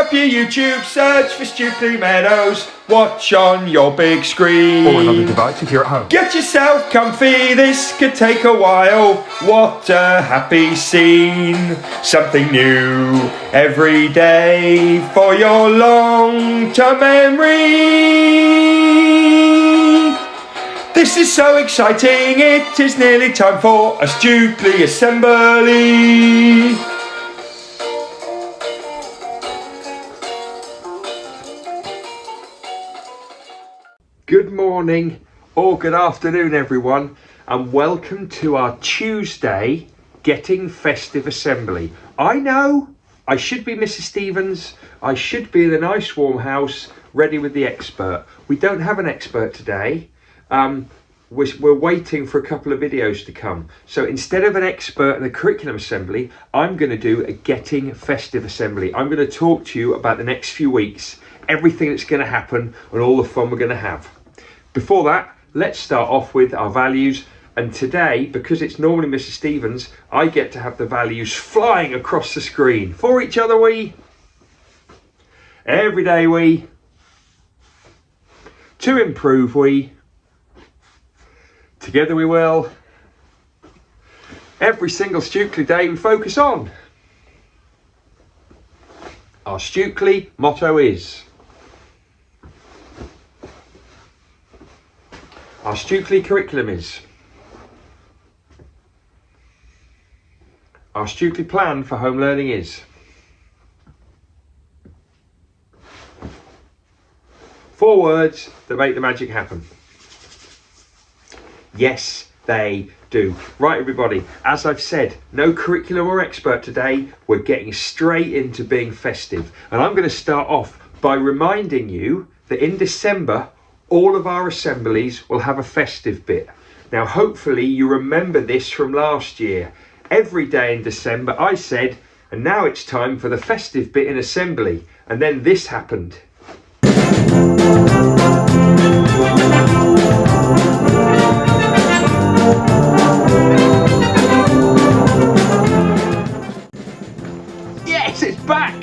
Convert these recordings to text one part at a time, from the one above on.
up your YouTube, search for Stukeley Meadows, watch on your big screen. Or another device if you're at home. Get yourself comfy, this could take a while. What a happy scene. Something new every day for your long-term memory. This is so exciting, it is nearly time for a Stukeley assembly. Good morning or good afternoon everyone, and welcome to our Tuesday Getting Festive Assembly. I know I should be Mrs. Stevens, I should be in a nice warm house ready with the expert. We don't have an expert today. We're waiting for a couple of videos to come. So instead of an expert and a curriculum assembly, I'm going to do a Getting Festive Assembly. I'm going to talk to you about the next few weeks, everything that's going to happen and all the fun we're going to have. Before that, let's start off with our values. And today, because it's normally Mrs. Stevens, I get to have the values flying across the screen. For each other we, every day we, to improve we, together we will, every single Stukeley day we focus on. Our Stukeley motto is, our Stukeley curriculum is, our Stukeley plan for home learning is, 4 words that make the magic happen. Yes, they do. Right, everybody, as I've said, no curriculum or expert today. We're getting straight into being festive. And I'm going to start off by reminding you that in December, all of our assemblies will have a festive bit. Now, hopefully you remember this from last year. Every day in December, I said, and now it's time for the festive bit in assembly. And then this happened. Yes, it's back!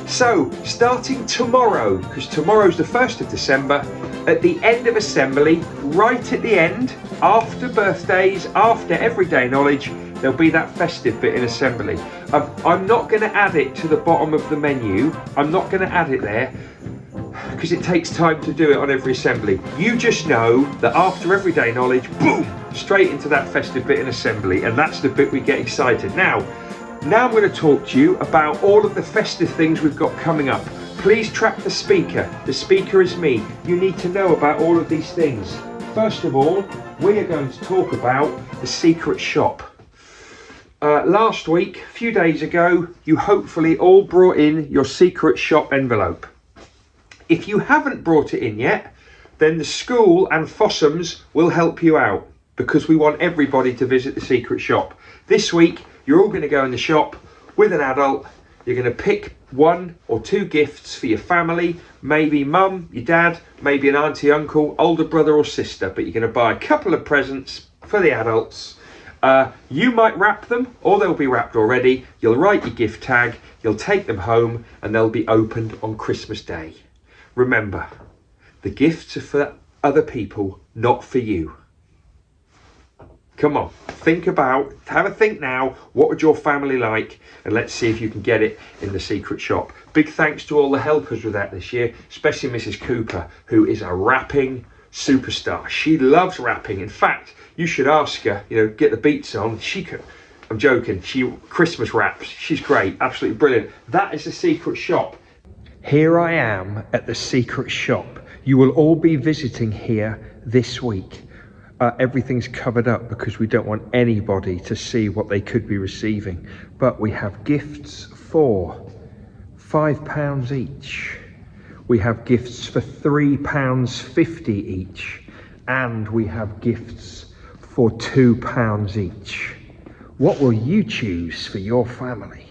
So, starting tomorrow, because tomorrow's the 1st of December, at the end of assembly, right at the end, after birthdays, after everyday knowledge, there'll be that festive bit in assembly. I'm not going to add it to the bottom of the menu. I'm not going to add it there, because it takes time to do it on every assembly. You just know that after everyday knowledge, boom, straight into that festive bit in assembly, and that's the bit we get excited. Now I'm going to talk to you about all of the festive things we've got coming up. Please track the speaker. The speaker is me. You need to know about all of these things. First of all, we are going to talk about the secret shop. Last week, a few days ago, you hopefully all brought in your secret shop envelope. If you haven't brought it in yet, then the school and Fossums will help you out, because we want everybody to visit the secret shop. This week, you're all going to go in the shop with an adult. You're going to pick 1 or 2 gifts for your family, maybe mum, your dad, maybe an auntie, uncle, older brother or sister, but you're going to buy a couple of presents for the adults. You might wrap them, or they'll be wrapped already. You'll write your gift tag, you'll take them home, and they'll be opened on Christmas Day. Remember, the gifts are for other people, not for you. Come on, have a think now, what would your family like? And let's see if you can get it in the secret shop. Big thanks to all the helpers with that this year, especially Mrs. Cooper, who is a wrapping superstar. She loves wrapping. In fact, you should ask her, get the beats on. I'm joking, she Christmas wraps. She's great, absolutely brilliant. That is the secret shop. Here I am at the secret shop. You will all be visiting here this week. Everything's covered up because we don't want anybody to see what they could be receiving. But we have gifts for £5 each. We have gifts for £3.50 each. And we have gifts for £2 each. What will you choose for your family?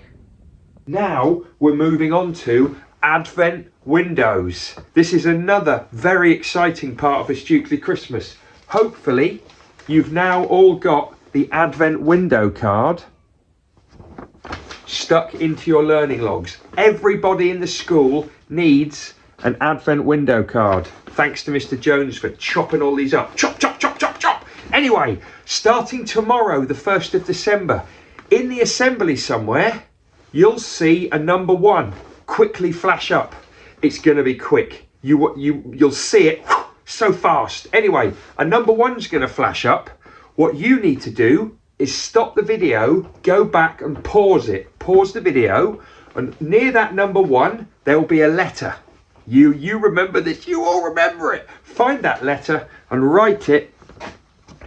Now we're moving on to Advent windows. This is another very exciting part of a Stukeley Christmas. Hopefully you've now all got the Advent window card. stuck into your learning logs. Everybody in the school needs an Advent window card. Thanks to Mr. Jones for chopping all these up. Chop, chop, chop, chop, chop. Anyway, starting tomorrow, the 1st of December, in the assembly somewhere, you'll see a number 1 quickly flash up. It's going to be quick. You'll see it so fast. Anyway, a number 1's going to flash up. What you need to do is stop the video, go back and pause it. Pause the video, and near that number 1, there will be a letter. You remember this, you all remember it. Find that letter and write it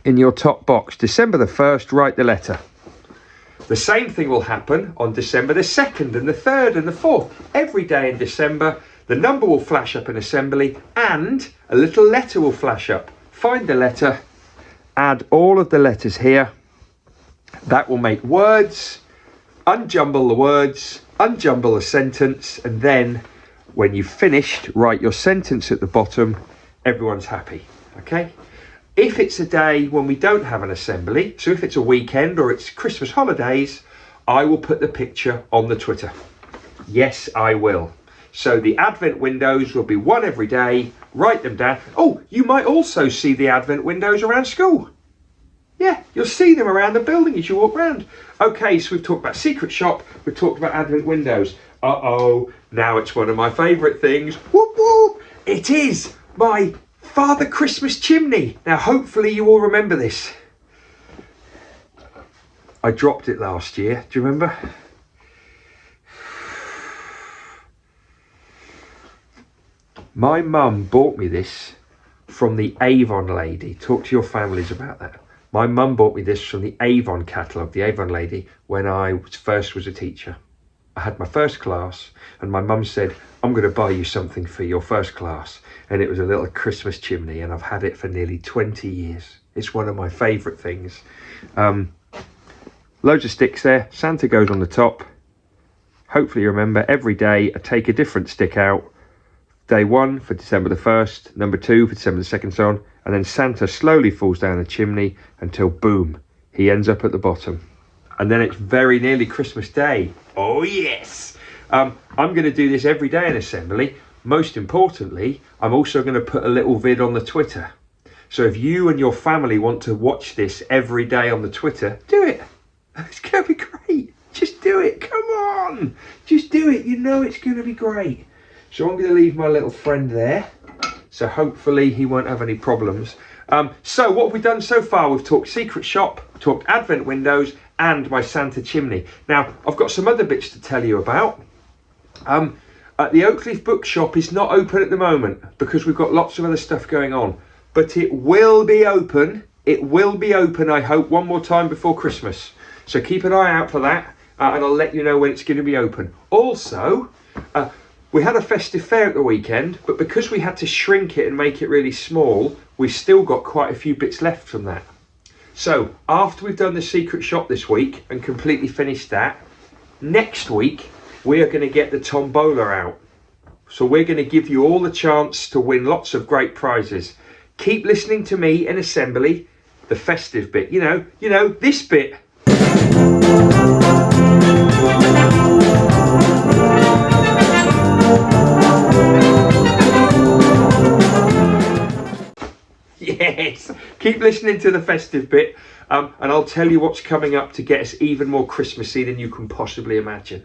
in your top box. December the 1st, write the letter. The same thing will happen on December the 2nd and the 3rd and the 4th. Every day in December, the number will flash up in assembly and a little letter will flash up. Find the letter, add all of the letters here. That will make words, unjumble the words, unjumble the sentence, and then when you've finished, write your sentence at the bottom. Everyone's happy, okay? If it's a day when we don't have an assembly, so if it's a weekend or it's Christmas holidays, I will put the picture on the Twitter. Yes, I will. So the Advent windows will be 1 every day. Write them down. Oh, you might also see the Advent windows around school. Yeah, you'll see them around the building as you walk around. Okay, so we've talked about Secret Shop. We've talked about Advent windows. Uh-oh, now it's one of my favourite things. Whoop, whoop. It is my Father Christmas chimney. Now, hopefully you all remember this. I dropped it last year. Do you remember? My mum bought me this from the Avon lady. Talk to your families about that. My mum bought me this from the Avon catalogue, the Avon lady, when I first was a teacher. I had my first class and my mum said, I'm going to buy you something for your first class. And it was a little Christmas chimney, and I've had it for nearly 20 years. It's one of my favourite things. Loads of sticks there. Santa goes on the top. Hopefully you remember, every day I take a different stick out. Day 1 for December the 1st, number 2 for December the 2nd, so on. And then Santa slowly falls down the chimney until, boom, he ends up at the bottom. And then it's very nearly Christmas Day. Oh, yes. I'm going to do this every day in assembly. Most importantly, I'm also going to put a little vid on the Twitter. So if you and your family want to watch this every day on the Twitter, do it. It's going to be great. Just do it. Come on. Just do it. You know it's going to be great. So I'm going to leave my little friend there. So hopefully he won't have any problems. So what have we done so far? We've talked Secret Shop, talked Advent windows, and my Santa chimney. Now, I've got some other bits to tell you about. The Oakleaf Bookshop is not open at the moment because we've got lots of other stuff going on. But it will be open. It will be open, I hope, one more time before Christmas. So keep an eye out for that, and I'll let you know when it's going to be open. Also, we had a festive fair at the weekend, but because we had to shrink it and make it really small, we've still got quite a few bits left from that. So after we've done the Secret Shop this week and completely finished that, next week we are going to get the tombola out. So we're going to give you all the chance to win lots of great prizes. Keep listening to me in assembly, the festive bit. You know, this bit. Yes, keep listening to the festive bit, and I'll tell you what's coming up to get us even more Christmassy than you can possibly imagine.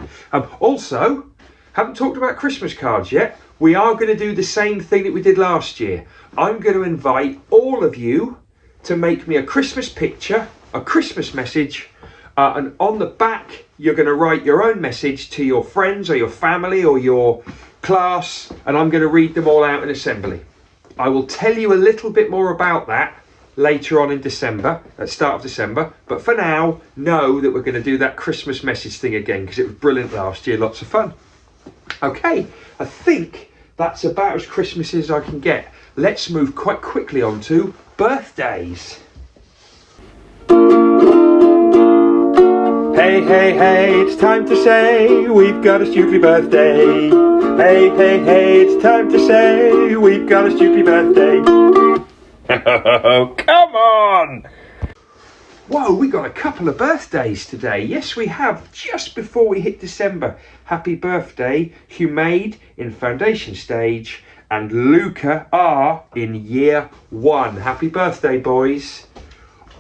Also, haven't talked about Christmas cards yet. We are going to do the same thing that we did last year. I'm going to invite all of you to make me a Christmas picture, a Christmas message, and on the back you're going to write your own message to your friends or your family or your class, and I'm going to read them all out in assembly. I will tell you a little bit more about that later on in December, at the start of December, but for now, know that we're going to do that Christmas message thing again because it was brilliant last year, lots of fun. Okay, I think that's about as Christmassy as I can get. Let's move quite quickly on to birthdays. Hey, hey, hey, it's time to say we've got a Stukeley birthday. Hey, hey, hey, it's time to say we've got a Stukeley birthday. Oh, come on! Whoa, we got a couple of birthdays today. Yes, we have, just before we hit December. Happy birthday, Humaid in foundation stage and Luca R in year 1. Happy birthday, boys.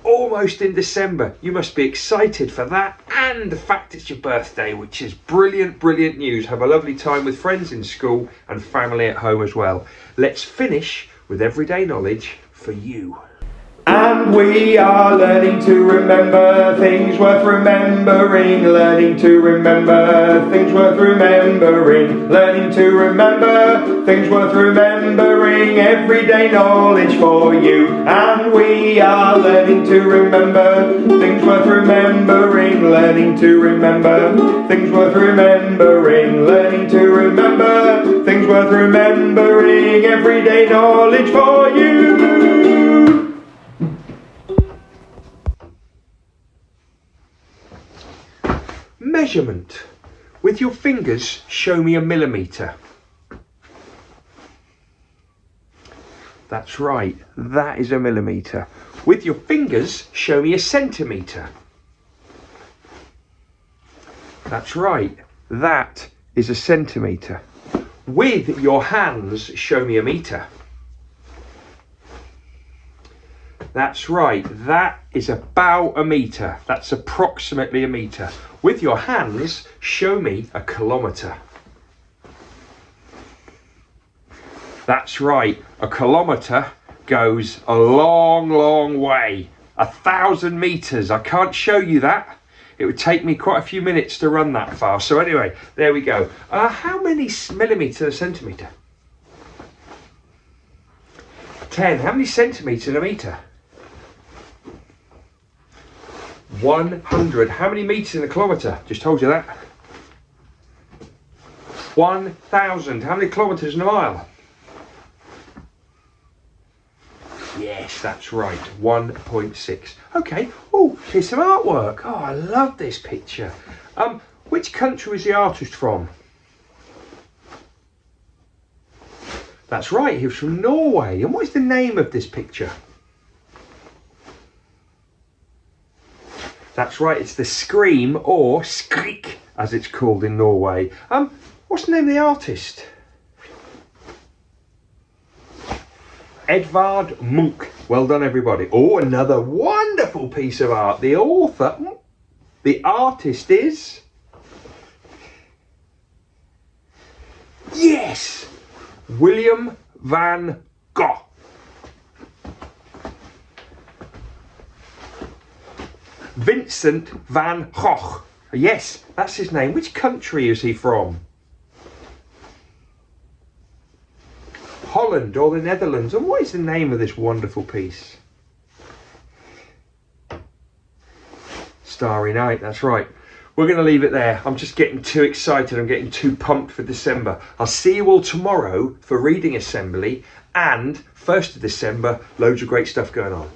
Almost in December. You must be excited for that and the fact it's your birthday, which is brilliant, brilliant news. Have a lovely time with friends in school and family at home as well. Let's finish with everyday knowledge for you. And we are learning to remember things worth remembering, learning to remember things worth remembering, learning to remember things worth remembering, everyday knowledge for you. And we are learning to remember things worth remembering, learning to remember things worth remembering, learning to remember things worth remembering, everyday knowledge for you. Measurement. With your fingers, show me a millimetre. That's right, that is a millimetre. With your fingers, show me a centimetre. That's right, that is a centimetre. With your hands, show me a metre. That's right, that is about a metre. That's approximately a metre. With your hands, show me a kilometre. That's right, a kilometre goes a long, long way. 1,000 metres. I can't show you that. It would take me quite a few minutes to run that far. So anyway, there we go. How many millimetres a centimetre? 10. How many centimetres in a metre? 100. How many metres in a kilometre? Just told you that. 1,000. How many kilometres in a mile? Yes, that's right. 1.6. Okay. Oh, here's some artwork. Oh, I love this picture. Which country was the artist from? That's right. He was from Norway. And what is the name of this picture? That's right, it's the Scream, or Skrik, as it's called in Norway. What's the name of the artist? Edvard Munch. Well done, everybody. Oh, another wonderful piece of art. The author, the artist is... Yes! William van Gogh. Vincent van Gogh. Yes, that's his name. Which country is he from? Holland or the Netherlands. And what is the name of this wonderful piece? Starry Night, that's right. We're going to leave it there. I'm just getting too excited. I'm getting too pumped for December. I'll see you all tomorrow for reading assembly, and 1st of December, loads of great stuff going on.